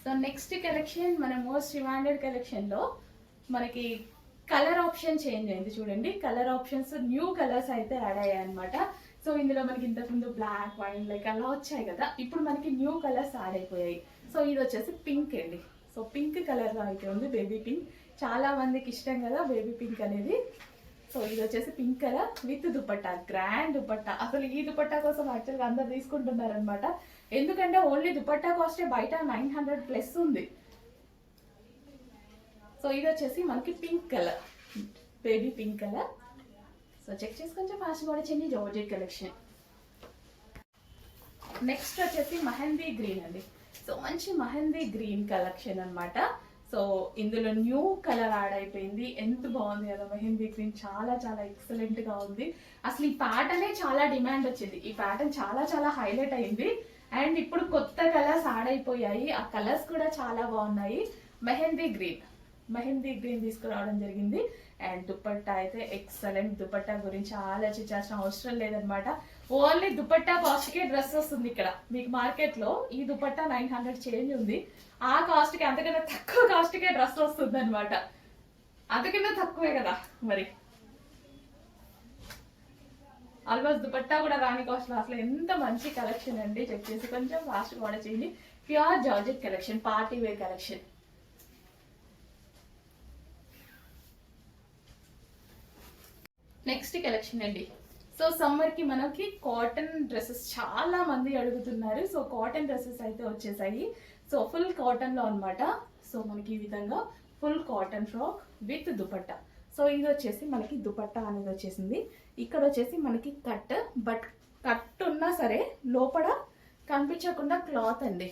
So next collection మన most demanded collection లో మనకి కలర్ ఆప్షన్ చేంజ్ అయింది. చూడండి, కలర్ ఆప్షన్స్ న్యూ కలర్స్ అయితే యాడ్ అయ్యాయి అనమాట. సో ఇందులో మనకి ఇంతకుముందు బ్లాక్, వైన్ లైక్ అలా వచ్చాయి కదా, ఇప్పుడు మనకి న్యూ కలర్స్ యాడ్ అయిపోయాయి. సో ఇది వచ్చేసి పింక్ అండి. సో పింక్ కలర్ లో అయితే ఉంది, బేబీ పింక్. చాలా మందికి ఇష్టం కదా బేబీ పింక్ అనేది. సో ఇది వచ్చేసి pink colour with dupatta, grand dupatta. అసలు ఈ దుపట్టా కోసం యాక్చువల్గా అందరు తీసుకుంటున్నారు అనమాట. ఎందుకంటే ఓన్లీ దుపట్టా కాస్టే బయట 900+ ఉంది. సో ఇది వచ్చేసి మనకి pink colour, baby pink colour. So check చేసి కొంచెం ఫాస్ట్ కూడా చేయండి. Georgette collection. నెక్స్ట్ వచ్చేసి మెహందీ గ్రీన్ అండి. సో మంచి మెహందీ గ్రీన్ కలెక్షన్ అనమాట. సో ఇందులో న్యూ కలర్ యాడ్ అయిపోయింది. ఎంత బాగుంది కదా మెహందీ గ్రీన్, చాలా చాలా ఎక్సలెంట్ గా ఉంది. అసలు ఈ ప్యాటర్నే చాలా డిమాండ్ వచ్చింది. ఈ ప్యాటర్న్ చాలా చాలా హైలైట్ అయింది. అండ్ ఇప్పుడు కొత్త కలర్స్ యాడ్ అయిపోయాయి. ఆ కలర్స్ కూడా చాలా బాగున్నాయి. మెహందీ గ్రీన్ తీసుకురావడం జరిగింది. అండ్ దుపట్టా అయితే ఎక్సలెంట్. దుపట్టా గురించి ఆలోచించాల్సిన అవసరం లేదనమాట. ఓన్లీ దుపట్టా కాస్ట్ కే డ్రెస్ వస్తుంది. ఇక్కడ మీకు మార్కెట్ లో ఈ దుపట్టా 900 చేంజ్ ఉంది. ఆ కాస్ట్ కి, అంతకన్నా తక్కువ కాస్ట్ కే డ్రెస్ వస్తుంది అనమాట. అంతకన్నా తక్కువే కదా మరి. ఆల్మోస్ట్ దుపట్టా కూడా రాని కాస్ట్ లో అసలు ఎంత మంచి కలెక్షన్ అండి. చెక్ చేసి కొంచెం ఫాస్ట్ కూడా చేయండి. Pure georgette collection, party wear collection. Next collection అండి. సో సమ్మర్ కి మనకి కాటన్ డ్రెస్సెస్ చాలా మంది అడుగుతున్నారు. సో కాటన్ డ్రెస్సెస్ అయితే వచ్చేసాయి. సో ఫుల్ కాటన్ లో అనమాట. సో మనకి ఈ విధంగా full cotton frock with dupatta. So ఇది వచ్చేసి మనకి దుపట్టా అనేది వచ్చేసింది. ఇక్కడ వచ్చేసి మనకి కట్, బట్ కట్ ఉన్నా సరే లోపల కనిపించకుండా క్లాత్ అండి.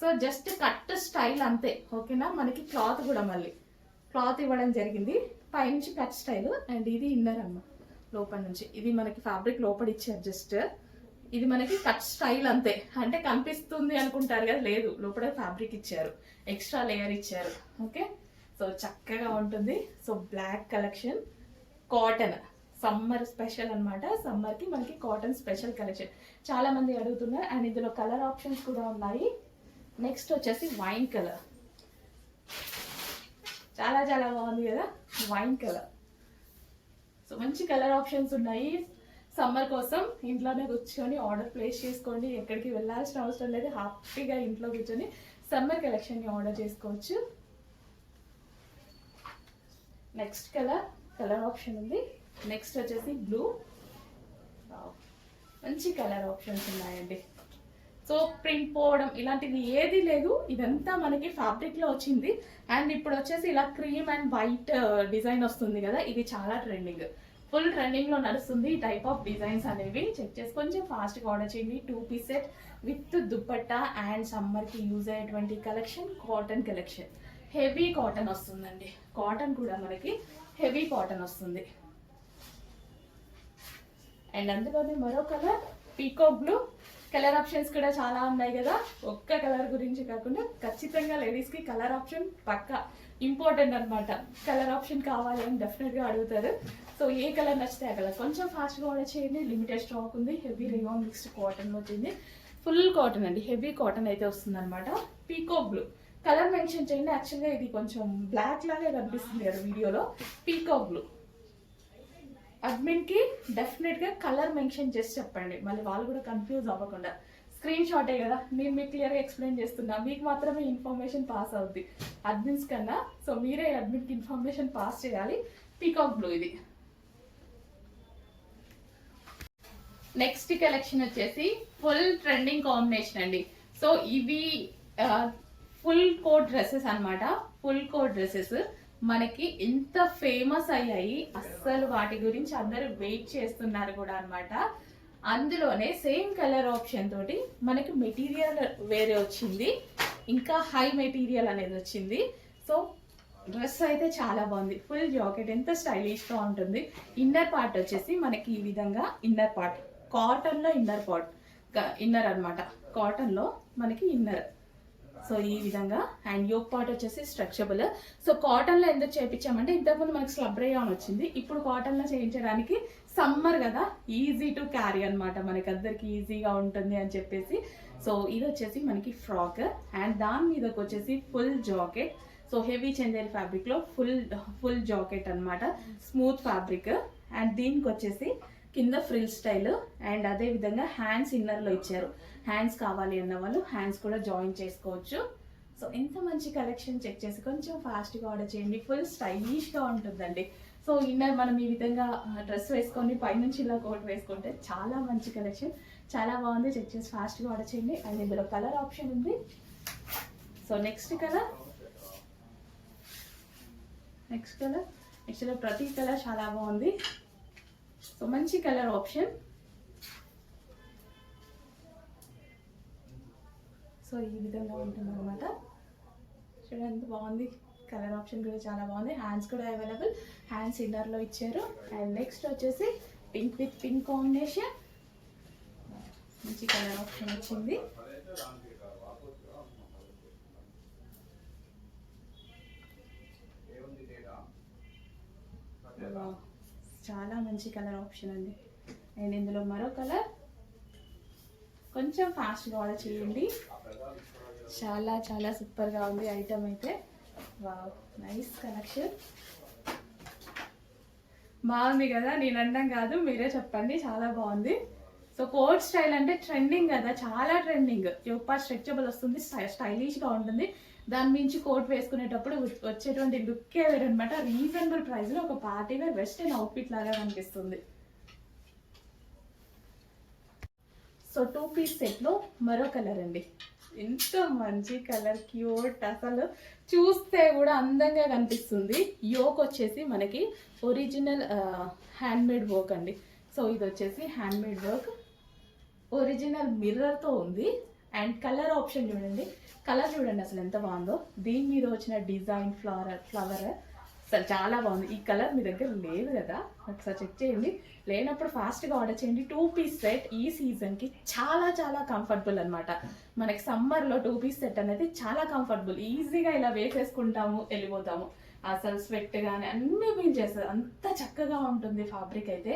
సో జస్ట్ కట్ స్టైల్ అంతే, ఓకేనా. మనకి క్లాత్ కూడా మళ్ళీ క్లాత్ ఇవ్వడం జరిగింది. పైనుంచి కట్ స్టైల్. అండ్ ఇది ఇన్నర్ అమ్మ, లోపల నుంచి ఇది మనకి ఫ్యాబ్రిక్ లోపల ఇచ్చారు. జస్ట్ ఇది మనకి కట్ స్టైల్ అంతే. అంటే కనిపిస్తుంది అనుకుంటారు కదా, లేదు, లోపల ఫ్యాబ్రిక్ ఇచ్చారు, ఎక్స్ట్రా లేయర్ ఇచ్చారు. ఓకే, సో చక్కగా ఉంటుంది. So black collection, cotton, summer special అనమాట. సమ్మర్ కి మనకి కాటన్ స్పెషల్ కలెక్షన్ చాలా మంది అడుగుతున్నారు. అండ్ ఇందులో కలర్ ఆప్షన్స్ కూడా ఉన్నాయి. నెక్స్ట్ వచ్చేసి వైన్ కలర్, చాలా చాలా బాగుంది కదా వైన్ కలర్. సో మంచి కలర్ ఆప్షన్స్ ఉన్నాయి. సమ్మర్ కోసం ఇంట్లోనే కూర్చొని ఆర్డర్ ప్లేస్ చేసుకోండి. ఎక్కడికి వెళ్ళాల్సిన అవసరం లేదు. హ్యాపీగా ఇంట్లో కూర్చొని సమ్మర్ కలెక్షన్ ని ఆర్డర్ చేసుకోవచ్చు. నెక్స్ట్ కలర్ ఆప్షన్ ఉంది. నెక్స్ట్ వచ్చేసి బ్లూ. మంచి కలర్ ఆప్షన్స్ ఉన్నాయండి. సో ప్రింట్ పోవడం ఇలాంటిది ఏది లేదు. ఇదంతా మనకి ఫ్యాబ్రిక్ లో వచ్చింది. అండ్ ఇప్పుడు వచ్చేసి ఇలా క్రీమ్ అండ్ వైట్ డిజైన్ వస్తుంది కదా, ఇది చాలా ట్రెండింగ్, ఫుల్ ట్రెండింగ్ లో నడుస్తుంది ఈ టైప్ ఆఫ్ డిజైన్స్ అనేవి. చెక్ చేసి కొంచెం ఫాస్ట్ గా ఆర్డర్ చేయండి. 2 piece set with dupatta. And summer కి యూజ్ అయ్యేటువంటి collection, cotton collection. Heavy cotton వస్తుందండి. కాటన్ కూడా మనకి హెవీ కాటన్ వస్తుంది. అండ్ అందులోనే మరో colour peacock blue. Colour options కూడా చాలా ఉన్నాయి కదా. ఒక్క కలర్ గురించి కాకుండా ఖచ్చితంగా లేడీస్ కి కలర్ ఆప్షన్ పక్కా ఇంపార్టెంట్ అనమాట. కలర్ ఆప్షన్ కావాలి అని డెఫినెట్ గా అడుగుతారు. సో ఏ కలర్ నచ్చితే ఆ కలర్. కొంచెం ఫాస్ట్ గా ఆర్డర్ చేయండి. లిమిటెడ్ స్టాక్ ఉంది. హెవీ రేయాన్ మిక్స్డ్ కాటన్ వచ్చింది. ఫుల్ కాటన్ అండి, హెవీ కాటన్ అయితే వస్తుంది అనమాట. పీకాక్ బ్లూ కలర్ మెన్షన్ చేయండి. యాక్చువల్గా ఇది కొంచెం బ్లాక్ లాగే కనిపిస్తుంది కదా వీడియోలో. Peacock blue. అడ్మిన్ కి డెఫినెట్ గా కలర్ మెన్షన్ చేసి చెప్పండి, మళ్ళీ వాళ్ళు కూడా కన్ఫ్యూజ్ అవ్వకుండా. స్క్రీన్ షాటే కదా, నేను మీకు క్లియర్ గా ఎక్స్ప్లెయిన్ చేస్తున్నా. మీకు మాత్రమే ఇన్ఫర్మేషన్ పాస్ అవుద్ది అడ్మిన్స్ కన్నా. సో మీరే అడ్మిన్ కి ఇన్ఫర్మేషన్ పాస్ చేయాలి. పీకాక్ బ్లూ ఇది. నెక్స్ట్ కలెక్షన్ వచ్చేసి ఫుల్ ట్రెండింగ్ కాంబినేషన్ అండి. సో ఇవి ఫుల్ కోట్ డ్రెస్సెస్ అనమాట. ఫుల్ కోట్ డ్రెస్సెస్ మనకి ఎంత ఫేమస్ అయ్యాయి, అస్సలు వాటి గురించి అందరూ వెయిట్ చేస్తున్నారు కూడా అనమాట. అందులోనే సేమ్ కలర్ ఆప్షన్ తోటి మనకి మెటీరియల్ వేరే వచ్చింది, ఇంకా హై మెటీరియల్ అనేది వచ్చింది. సో డ్రెస్ అయితే చాలా బాగుంది. ఫుల్ జాకెట్, ఎంత స్టైలిష్ గా ఉంటుంది. ఇన్నర్ పార్ట్ వచ్చేసి మనకి ఈ విధంగా ఇన్నర్ పార్ట్, కాటన్ లో ఇన్నర్ అనమాట. కాటన్ లో మనకి ఇన్నర్. సో ఈ విధంగా. అండ్ యోక్ పార్ట్ వచ్చేసి స్ట్రక్చరబుల్. సో కాటన్ లో ఎందుకు చేయించామంటే ఇంతకుముందు మనకి స్లబ్ రేయాన్ వచ్చింది, ఇప్పుడు కాటన్ లో చేయించడానికి సమ్మర్ కదా, ఈజీ టు క్యారీ అనమాట, మనకి అందరికి ఈజీగా ఉంటుంది అని చెప్పేసి సో ఇది వచ్చేసి మనకి ఫ్రాక్ అండ్ దాని మీదకి వచ్చేసి full jacket. So heavy Chanderi fabric లో ఫుల్ జాకెట్ అన్నమాట, స్మూత్ ఫ్యాబ్రిక్. అండ్ దీనికి వచ్చేసి కింద ఫ్రిల్ స్టైల్ అండ్ అదే విధంగా హ్యాండ్స్ ఇన్నర్ లో ఇచ్చారు. హ్యాండ్స్ కావాలి అన్న వాళ్ళు హ్యాండ్స్ కూడా జాయిన్ చేసుకోవచ్చు. సో ఎంత మంచి కలెక్షన్, చెక్ చేసి కొంచెం ఫాస్ట్గా ఆర్డర్ చేయండి. ఫుల్ స్టైలిష్గా ఉంటుందండి. సో ఇన్నర్ మనం ఈ విధంగా డ్రెస్ వేసుకొని పైనుంచి ఇలా కోట్ వేసుకుంటే చాలా మంచి కలెక్షన్, చాలా బాగుంది. చెక్ చేసి ఫాస్ట్గా ఆర్డర్ చేయండి. అండ్ ఇందులో కలర్ ఆప్షన్ ఉంది. సో నెక్స్ట్ కలర్ యాక్చువల్గా ప్రతి కలర్ చాలా బాగుంది. సో మంచి కలర్ ఆప్షన్. సో ఈ విధంగా ఉంటుంది అనమాట. చూడండి ఎంత బాగుంది, కలర్ ఆప్షన్ కూడా చాలా బాగుంది. హ్యాండ్స్ కూడా అవైలబుల్, హ్యాండ్స్ ఇన్నర్లో ఇచ్చారు. అండ్ నెక్స్ట్ వచ్చేసి పింక్ విత్ పింక్ కాంబినేషన్, మంచి కలర్ ఆప్షన్ వచ్చింది. చాలా మంచి కలర్ ఆప్షన్ అండి. అండ్ ఇందులో మరో కలర్, కొంచెం ఫాస్ట్గా ఆర్డర్ చేయండి. చాలా చాలా సూపర్గా ఉంది ఐటమ్ అయితే. వావ్, నైస్ కలెక్షన్, బాగుంది కదా. నేను అనడం కాదు, మీరే చెప్పండి, చాలా బాగుంది. సో కోట్ స్టైల్ అంటే ట్రెండింగ్ కదా, చాలా ట్రెండింగ్. యోపా స్ట్రెచబుల్ వస్తుంది, స్టైలిష్గా ఉంటుంది. దాని మించి కోట్ వేసుకునేటప్పుడు వచ్చేటువంటి లుక్కే వేరు అనమాట. రీజనబుల్ ప్రైస్లో ఒక పార్టీ వేర్ వెస్టర్న్ అవుట్ఫిట్ లాగా కనిపిస్తుంది. సో 2 పీస్ సెట్లో మరో కలర్ అండి. ఎంత మంచి కలర్, క్యూట్, అసలు చూస్తే కూడా అందంగా కనిపిస్తుంది. యోక్ వచ్చేసి మనకి ఒరిజినల్ హ్యాండ్మేడ్ వర్క్ అండి. సో ఇది వచ్చేసి హ్యాండ్మేడ్ వర్క్, ఒరిజినల్ మిర్రర్తో ఉంది. అండ్ కలర్ ఆప్షన్ చూడండి, కలర్ చూడండి అసలు ఎంత బాగుందో. దీని మీద వచ్చిన డిజైన్ ఫ్లవర్ అసలు చాలా బాగుంది. ఈ కలర్ మీ దగ్గర లేదు కదా, ఒకసారి చెక్ చేయండి. లేనప్పుడు ఫాస్ట్గా ఆర్డర్ చేయండి. 2 పీస్ సెట్ ఈ సీజన్కి చాలా చాలా కంఫర్టబుల్ అనమాట. మనకి సమ్మర్లో 2 పీస్ సెట్ అనేది చాలా కంఫర్టబుల్, ఈజీగా ఇలా వేసేసుకుంటాము, వెళ్ళిపోతాము. అసలు స్వెట్ కానీ అన్నీ పీల్చేస్తారు, అంత చక్కగా ఉంటుంది. ఫ్యాబ్రిక్ అయితే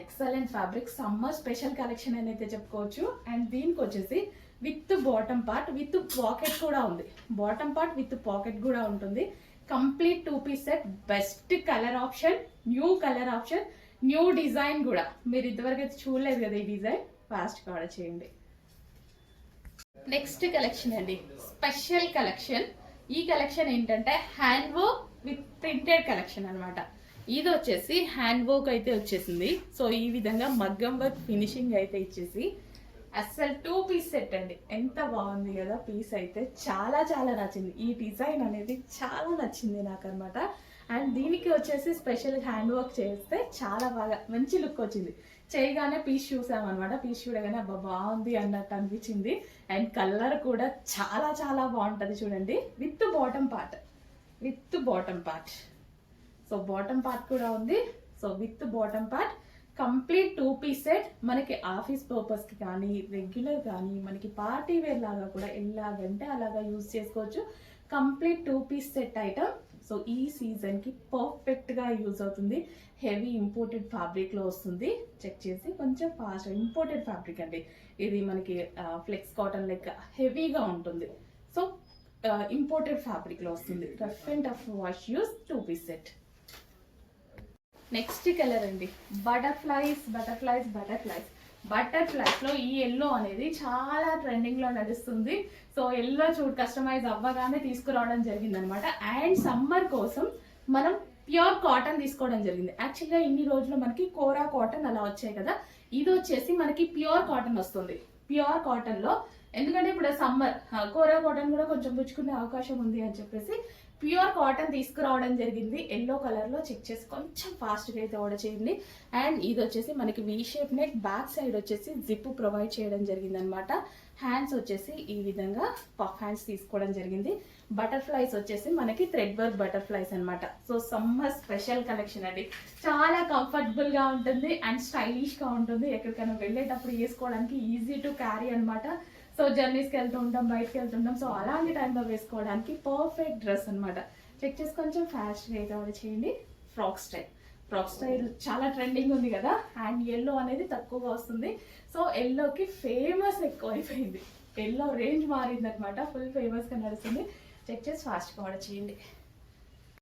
excellent fabric, summer special collection అని అయితే చెప్పుకోవచ్చు. అండ్ దీనికి వచ్చేసి with bottom part with pocket కూడా ఉంది. బాటమ్ పార్ట్ విత్ పాకెట్ కూడా ఉంటుంది. Complete 2 piece set, best colour option, new colour option, new design కూడా. మీరు ఇంతవరకు అయితే చూడలేదు కదా ఈ డిజైన్, ఫాస్ట్గా ఆర్డర్ చేయండి. నెక్స్ట్ కలెక్షన్ అండి, స్పెషల్ కలెక్షన్. ఈ కలెక్షన్ ఏంటంటే hand work with printed collection అనమాట. ఇది వచ్చేసి హ్యాండ్ వర్క్ అయితే వచ్చేసింది. సో ఈ విధంగా మగ్గం వర్క్ ఫినిషింగ్ అయితే ఇచ్చేసి అస్సలు 2 పీస్ సెట్ అండి. ఎంత బాగుంది కదా పీస్ అయితే, చాలా చాలా నచ్చింది. ఈ డిజైన్ అనేది చాలా నచ్చింది నాకు అనమాట. అండ్ దీనికి వచ్చేసి స్పెషల్ హ్యాండ్ వర్క్ చేస్తే చాలా బాగా మంచి లుక్ వచ్చింది. చేయగానే పీస్ చూసామన్నమాట, పీస్ చూడగానే అబ్బా బాగుంది అన్నట్టు అనిపించింది. అండ్ కలర్ కూడా చాలా చాలా బాగుంటుంది చూడండి. With bottom part, so bottom part కూడా ఉంది. So with bottom part complete 2 piece set. మనకి ఆఫీస్ పర్పస్కి కానీ రెగ్యులర్ కానీ మనకి పార్టీ వేర్ లాగా కూడా ఎలాగంటే అలాగా యూజ్ చేసుకోవచ్చు. Complete 2 piece set item. So ఈ సీజన్కి పర్ఫెక్ట్గా యూజ్ అవుతుంది. హెవీ ఇంపోర్టెడ్ ఫ్యాబ్రిక్లో వస్తుంది. చెక్ చేసి కొంచెం ఫాస్ట్, ఇంపోర్టెడ్ ఫ్యాబ్రిక్ అండి ఇది. మనకి ఫ్లెక్స్ కాటన్ లెక్క హెవీగా ఉంటుంది. సో ఇంపోర్టెడ్ ఫ్యాబ్రిక్లో వస్తుంది. Rough and tough wash use 2 piece set. Next colour అండి, బటర్ఫ్లైస్ లో ఈ ఎల్లో అనేది చాలా ట్రెండింగ్ లో నడుస్తుంది. సో ఎల్లో కస్టమైజ్ అవ్వగానే తీసుకురావడం జరిగింది అనమాట. అండ్ సమ్మర్ కోసం మనం ప్యూర్ కాటన్ తీసుకోవడం జరిగింది. యాక్చువల్గా ఇన్ని రోజులు మనకి కోరా కాటన్ అలా వచ్చాయి కదా, ఇది వచ్చేసి మనకి ప్యూర్ కాటన్ వస్తుంది. ప్యూర్ కాటన్ లో ఎందుకంటే ఇప్పుడు సమ్మర్ కోరా కాటన్ కూడా కొంచెం పుచ్చుకునే అవకాశం ఉంది అని చెప్పేసి ప్యూర్ కాటన్ తీసుకురావడం జరిగింది. ఎల్లో కలర్ లో. చెక్ చేసి కొంచెం ఫాస్ట్గా అయితే ఆర్డర్ చేయండి. అండ్ ఇది వచ్చేసి మనకి V shape neck, back side వచ్చేసి జిప్ ప్రొవైడ్ చేయడం జరిగింది అనమాట. హ్యాండ్స్ వచ్చేసి ఈ విధంగా పఫ్ హ్యాండ్స్ తీసుకోవడం జరిగింది. బటర్ఫ్లైస్ వచ్చేసి మనకి థ్రెడ్ వర్క్ బటర్ఫ్లైస్ అనమాట. సో సమ్మర్ స్పెషల్ కలెక్షన్ అండి, చాలా కంఫర్టబుల్ గా ఉంటుంది అండ్ స్టైలిష్ గా ఉంటుంది. ఎక్కడికైనా వెళ్ళేటప్పుడు వేసుకోవడానికి ఈజీ టు క్యారీ అనమాట. సో జర్నీస్కి వెళ్తూ ఉంటాం, బయటకు వెళ్తుంటాం. సో అలాంటి టైంలో వేసుకోవడానికి పర్ఫెక్ట్ డ్రెస్ అనమాట. చెక్ చేసి కొంచెం ఫ్యాషన్ అయితే ఆర్డర్ చేయండి. ఫ్రాక్ స్టైల్ చాలా ట్రెండింగ్ ఉంది కదా. అండ్ ఎల్లో అనేది తక్కువగా వస్తుంది. సో ఎల్లోకి ఫేమస్ ఎక్కువ అయిపోయింది. ఎల్లో రేంజ్ మారింది అనమాట, ఫుల్ ఫేమస్గా నడుస్తుంది. చెక్ చేసి ఫాస్ట్గా ఆర్డర్ చేయండి.